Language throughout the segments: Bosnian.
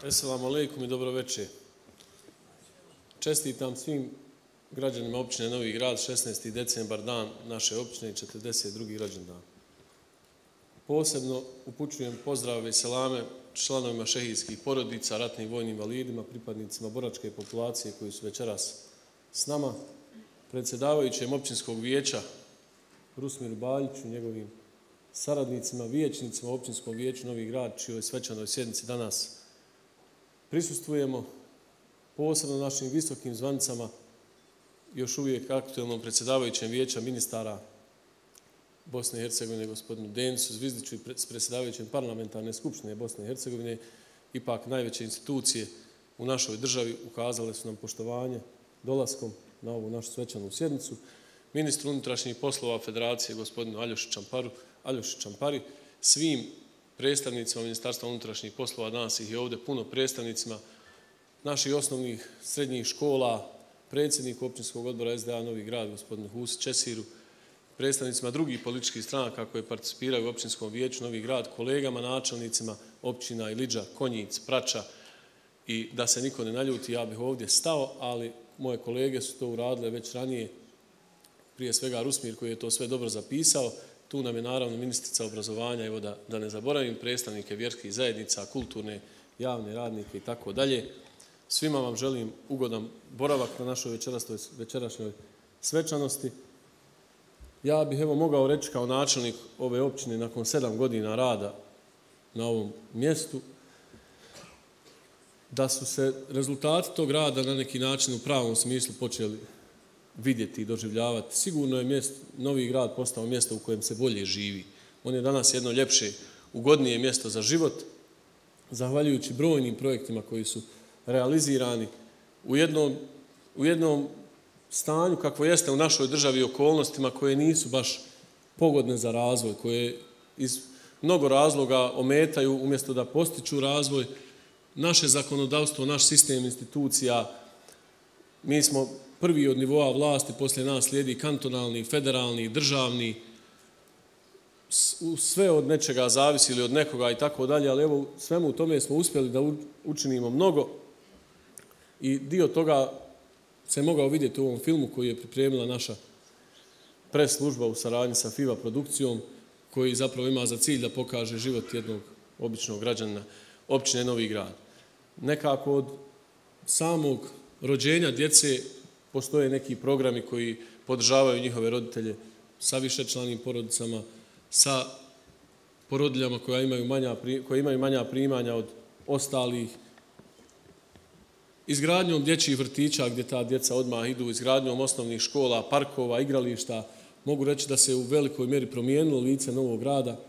Esselamu alaikum i dobro večer. Čestitam svim građanima općine Novi Grad 16. decembar, dan naše općine i 42. rođendan. Posebno upućujem pozdrave i selame članovima šehijskih porodica, ratnim vojnim invalidima, pripadnicima boračke populacije koji su večeras s nama, predsjedavajućem općinskog vijeća Rusmiru Baljiću, njegovim saradnicima, vijećnicima u općinskom vijeću Novi Grad, čijoj svečanoj sjednici danas prisustvujemo, posebno našim visokim zvanicama, još uvijek aktualnom predsjedavajućem vijeća ministara Bosne i Hercegovine, gospodinu Denisu Zvizdiću, i predsjedavajućem parlamentarne skupštine Bosne i Hercegovine, ipak najveće institucije u našoj državi ukazale su nam poštovanje dolaskom na ovu našu svečanu sjednicu. Ministru unutrašnjih poslova Federacije, gospodinu Aljoši Čampari, svim predstavnicima Ministarstva unutrašnjih poslova, danas ih je ovdje puno, predstavnicima naših osnovnih srednjih škola, predsjedniku općinskog odbora SDA Novi Grad, gospodinu Husi Česiru, predstavnicima drugih političkih stranaka koje participiraju u općinskom vijeću Novi Grad, kolegama, načelnicima općina Ilidža, Konjic, Prača, i da se niko ne naljuti, ja bih ovdje stao, ali moje kolege su to uradile već ranije, prije svega Rusmir koji je to sve dobro zapisao. Tu nam je naravno ministrica obrazovanja, evo da ne zaboravim, predstavnike vjerskih zajednica, kulturne, javne radnike i tako dalje. Svima vam želim ugodan boravak na našoj večerašnjoj svečanosti. Ja bih mogao reći kao načelnik ove općine nakon 7 godina rada na ovom mjestu da su se rezultati tog rada na neki način u pravom smislu počeli vidjeti i doživljavati. Sigurno je Novi Grad postao mjesto u kojem se bolje živi. On je danas jedno ljepše, ugodnije mjesto za život, zahvaljujući brojnim projektima koji su realizirani u jednom stanju kakvo jeste u našoj državi i okolnostima koje nisu baš pogodne za razvoj, koje iz mnogo razloga ometaju umjesto da postiču razvoj. Naše zakonodavstvo, naš sistem institucija, mi smo prvi od nivoa vlasti, poslije nas slijedi kantonalni, federalni, državni, sve od nečega zavisi ili od nekoga i tako dalje, ali evo svemu u tome smo uspjeli da učinimo mnogo i dio toga se mogao vidjeti u ovom filmu koji je pripremila naša pres služba u saradnji sa FIVA produkcijom, koji zapravo ima za cilj da pokaže život jednog običnog građanina općine Novi Grad. Nekako od samog rođenja djece postoje neki programi koji podržavaju njihove roditelje sa višečlanim porodicama, sa porodiljama koje imaju manja primanja od ostalih, izgradnjom dječjih vrtića gdje ta djeca odmah idu, izgradnjom osnovnih škola, parkova, igrališta. Mogu reći da se u velikoj mjeri promijenilo lice Novog Grada,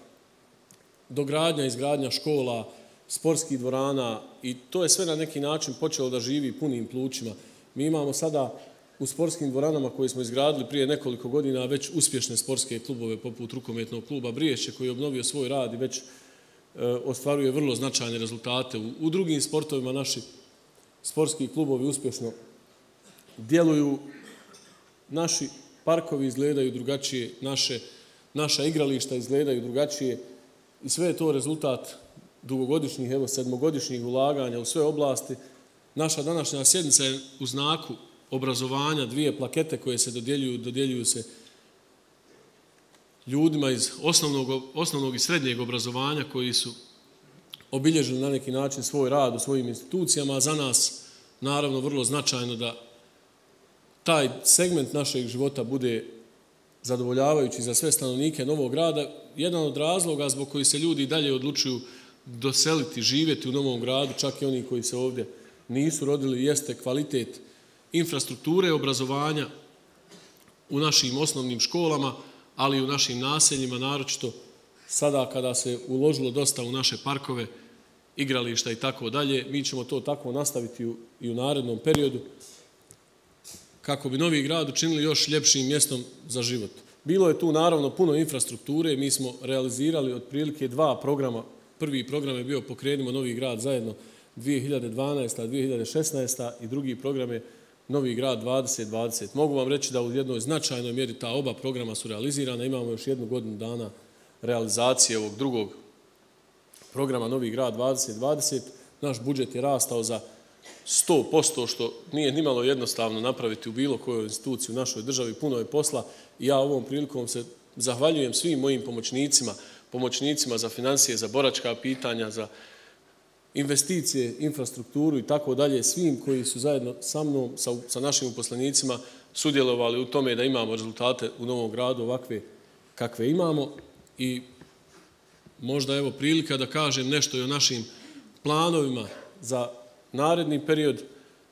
dogradnja, izgradnja škola, sportskih dvorana, i to je sve na neki način počelo da živi punim plućima. Mi imamo sada u sportskim dvoranama koje smo izgradili prije nekoliko godina već uspješne sportske klubove poput rukometnog kluba Briješće koji je obnovio svoj rad i već ostvaruje vrlo značajne rezultate. U drugim sportovima naši sportski klubovi uspješno djeluju, naši parkovi izgledaju drugačije, naša igrališta izgledaju drugačije i sve je to rezultat dugogodišnjih, evo 7-godišnjih ulaganja u sve oblasti. Naša današnja sjednica je u znaku obrazovanja, 2 plakete koje se dodjeljuju se ljudima iz osnovnog i srednjeg obrazovanja koji su obilježili na neki način svoj rad u svojim institucijama, a za nas naravno vrlo značajno da taj segment našeg života bude zadovoljavajući za sve stanovnike Novog Grada. Jedan od razloga zbog koji se ljudi dalje odlučuju doseliti, živjeti u Novom Gradu, čak i oni koji se ovdje nisu rodili, jeste kvalitet infrastrukture obrazovanja u našim osnovnim školama, ali i u našim naseljima, naročito sada kada se uložilo dosta u naše parkove, igrališta i tako dalje. Mi ćemo to tako nastaviti i u narednom periodu kako bi Novi Grad učinili još ljepšim mjestom za život. Bilo je tu naravno puno infrastrukture, mi smo realizirali otprilike 2 programa. Prvi program je bio Pokrenimo Novi Grad zajedno 2012-2016 i drugi program je Novi Grad 2020. Mogu vam reći da u jednoj značajnoj mjeri ta oba programa su realizirana. Imamo još 1 godinu dana realizacije ovog drugog programa Novi Grad 2020. naš budžet je rastao za 100%, što nije nimalo jednostavno napraviti u bilo kojoj instituciji u našoj državi, puno je posla i ja ovom prilikom se zahvaljujem svim mojim pomoćnicima za financije, za boračka pitanja, za investicije, infrastrukturu i tako dalje, svim koji su zajedno sa mnom, sa našim uposlenicima sudjelovali u tome da imamo rezultate u Novom Gradu ovakve kakve imamo i možda evo prilika da kažem nešto i o našim planovima za naredni period.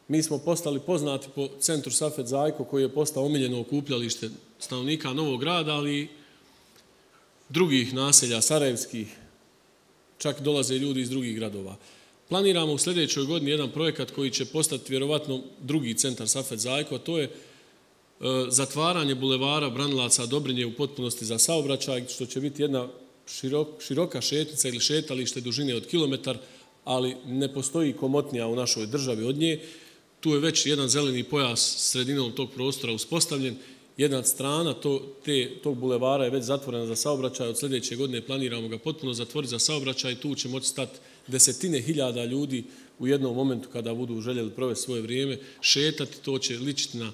Mi smo postali poznati po centru Safet Zajko koji je postao omiljeno okupljalište stanovnika Novog Grada, ali i drugih naselja, sarajevskih, čak dolaze ljudi iz drugih gradova. Planiramo u sljedećoj godini jedan projekat koji će postati vjerovatno drugi centar Safet Zajko, a to je zatvaranje bulevara Branilaca Dobrinje u potpunosti za saobraćaj, što će biti jedna široka šetnica ili šetalište dužine od kilometar, ali ne postoji komotnija u našoj državi od nje. Tu je već jedan zeleni pojas sredinom tog prostora uspostavljen. Jedna strana tog bulevara je već zatvorena za saobraćaj. Od sljedeće godine planiramo ga potpuno zatvoriti za saobraćaj. Tu će moći stati desetine hiljada ljudi u jednom momentu kada budu željeli provesti svoje vrijeme, šetati. To će ličiti na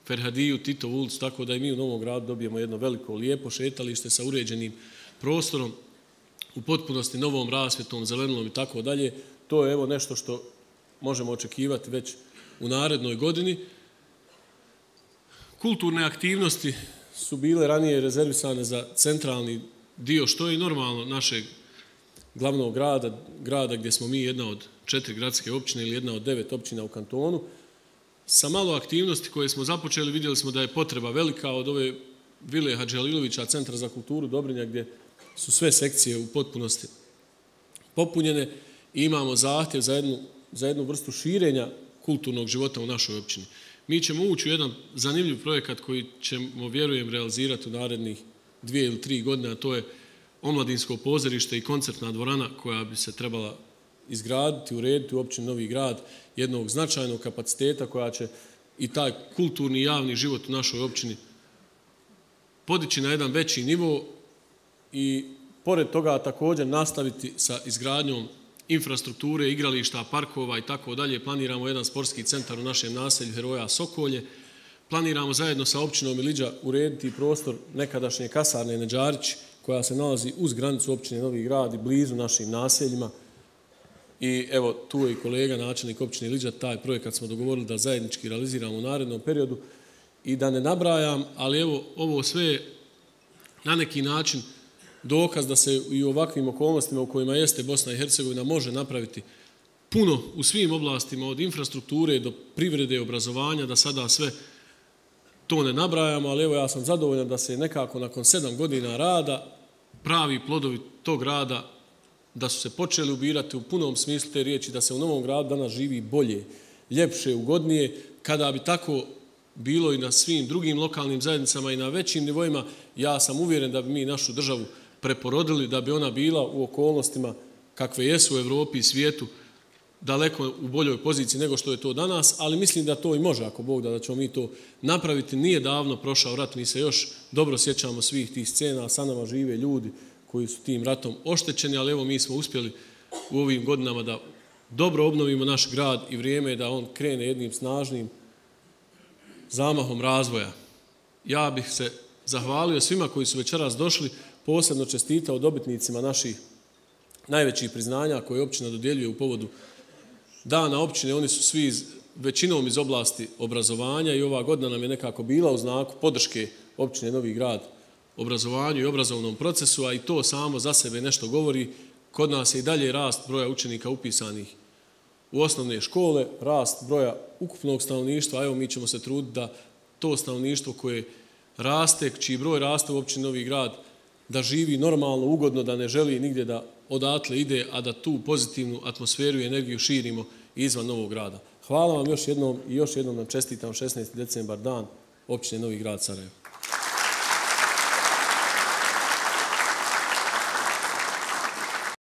Ferhadiju, Titovu ulicu, tako da i mi u Novom Gradu dobijemo jedno veliko, lijepo šetalište sa uređenim prostorom, u potpunosti novom rasvjetom, zelenilom i tako dalje. To je evo nešto što možemo očekivati već u narednoj godini. Kulturne aktivnosti su bile ranije rezervisane za centralni dio, što je i normalno našeg glavnog grada gdje smo mi jedna od 4 gradske općine ili jedna od 9 općina u kantonu. Sa malo aktivnosti koje smo započeli vidjeli smo da je potreba velika od ove vile Hadži Halilovića, Centra za kulturu Dobrinja, gdje su sve sekcije u potpunosti popunjene i imamo zahtjev za jednu vrstu širenja kulturnog života u našoj općini. Mi ćemo ući u jedan zanimljiv projekat koji ćemo, vjerujem, realizirati u narednih 2 ili 3 godine, a to je omladinsko pozorište i koncertna dvorana koja bi se trebala izgraditi, urediti u općini Novi Grad, jednog značajnog kapaciteta koja će i taj kulturni javni život u našoj općini podići na jedan veći nivo i pored toga također nastaviti sa izgradnjom infrastrukture, igrališta, parkova i tako dalje. Planiramo jedan sportski centar u našem naselju Heroja Sokolje. Planiramo zajedno sa općinom Iliđa urediti prostor nekadašnje kasarne Neđarić koja se nalazi uz granicu općine Novi Grad i blizu našim naseljima. I evo tu je i kolega načelnik općine Iliđa, taj projekat smo dogovorili da zajednički realiziramo u narednom periodu i da ne nabrajam, ali evo ovo sve je na neki način dokaz da se i u ovakvim okolnostima u kojima jeste Bosna i Hercegovina može napraviti puno u svim oblastima, od infrastrukture do privrede i obrazovanja, da sada sve to ne nabrajamo, ali evo ja sam zadovoljan da se nekako nakon 7 godina rada pravi plodovi tog rada da su se počeli ubirati u punom smislu te riječi, da se u Novom Gradu danas živi bolje, ljepše, ugodnije. Kada bi tako bilo i na svim drugim lokalnim zajednicama i na većim nivoima, ja sam uvjeren da bi mi našu državu preporodili, da bi ona bila u okolnostima kakve jesu u Evropi i svijetu daleko u boljoj poziciji nego što je to danas, ali mislim da to i može, ako Bog da ćemo mi to napraviti. Nije davno prošao rat, mi se još dobro sjećamo svih tih scena, sa nama žive ljudi koji su tim ratom oštećeni, ali evo mi smo uspjeli u ovim godinama da dobro obnovimo naš grad i vrijeme je da on krene jednim snažnim zamahom razvoja. Ja bih se zahvalio svima koji su večeras došli, posebno čestitao dobitnicima naših najvećih priznanja koje općina dodjeljuje u povodu Dana općine. Oni su svi većinom iz oblasti obrazovanja i ova godina nam je nekako bila u znaku podrške općine Novi Grad obrazovanju i obrazovnom procesu, a i to samo za sebe nešto govori. Kod nas je i dalje rast broja učenika upisanih u osnovne škole, rast broja ukupnog stanovništva, a evo mi ćemo se truditi da to stanovništvo koje raste, čiji broj raste u općini Novi Grad, da živi normalno, ugodno, da ne želi nigdje da odatle ide, a da tu pozitivnu atmosferu i energiju širimo izvan Novog Grada. Hvala vam još jednom i još jednom nam čestitam 16. decembar, dan općine Novi Grad Sarajevo.